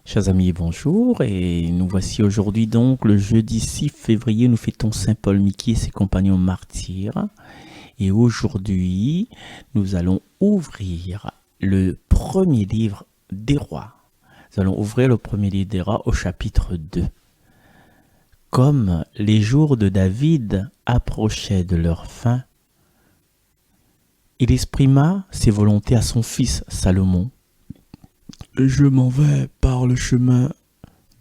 Chers amis, bonjour, et nous voici aujourd'hui donc le jeudi 6 février, nous fêtons Saint Paul Mickey et ses compagnons martyrs. Et aujourd'hui, nous allons ouvrir le premier livre des rois. Nous allons ouvrir le premier livre des rois au chapitre 2. Comme les jours de David approchaient de leur fin, il exprima ses volontés à son fils Salomon. Je m'en vais par le chemin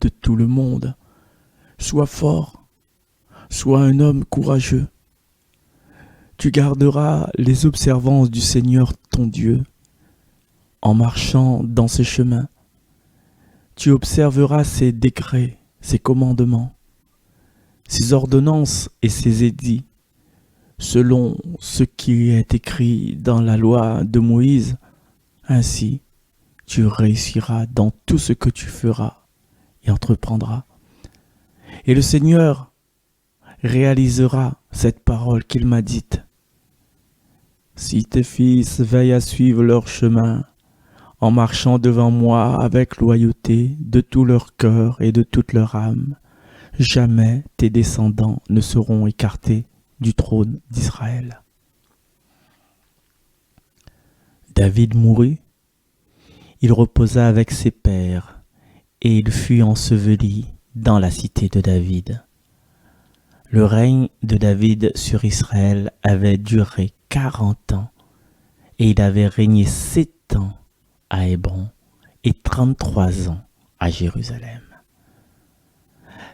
de tout le monde. Sois fort, sois un homme courageux. Tu garderas les observances du Seigneur ton Dieu en marchant dans ses chemins. Tu observeras ses décrets, ses commandements, ses ordonnances et ses édits, selon ce qui est écrit dans la loi de Moïse. Ainsi, tu réussiras dans tout ce que tu feras et entreprendras. Et le Seigneur réalisera cette parole qu'il m'a dite. Si tes fils veillent à suivre leur chemin, en marchant devant moi avec loyauté de tout leur cœur et de toute leur âme, jamais tes descendants ne seront écartés du trône d'Israël. David mourut. Il reposa avec ses pères, et il fut enseveli dans la cité de David. Le règne de David sur Israël avait duré 40 ans, et il avait régné 7 ans à Hébron et 33 ans à Jérusalem.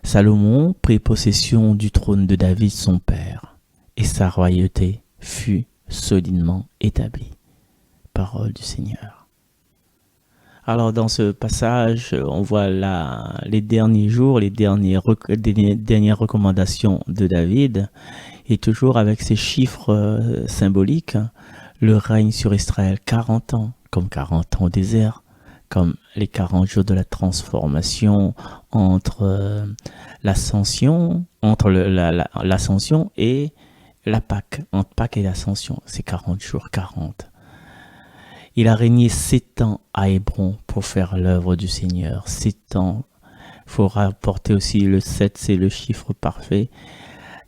Salomon prit possession du trône de David son père, et sa royauté fut solidement établie. Parole du Seigneur. Alors dans ce passage, on voit les derniers jours, les dernières recommandations de David, et toujours avec ces chiffres symboliques, le règne sur Israël 40 ans, comme 40 ans au désert, comme les 40 jours de la transformation entre l'ascension, l'ascension et la Pâque, entre Pâque et l'ascension, c'est 40 jours, 40. Il a régné 7 ans à Hébron pour faire l'œuvre du Seigneur. 7 ans. Il faut rapporter aussi le 7, c'est le chiffre parfait.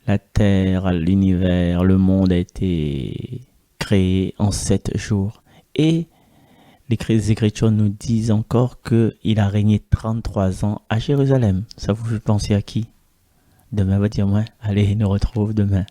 La terre, l'univers, le monde a été créé en 7 jours. Et les Écritures nous disent encore qu'il a régné 33 ans à Jérusalem. Ça vous fait penser à qui? Demain va dire moi. Allez, nous retrouve demain.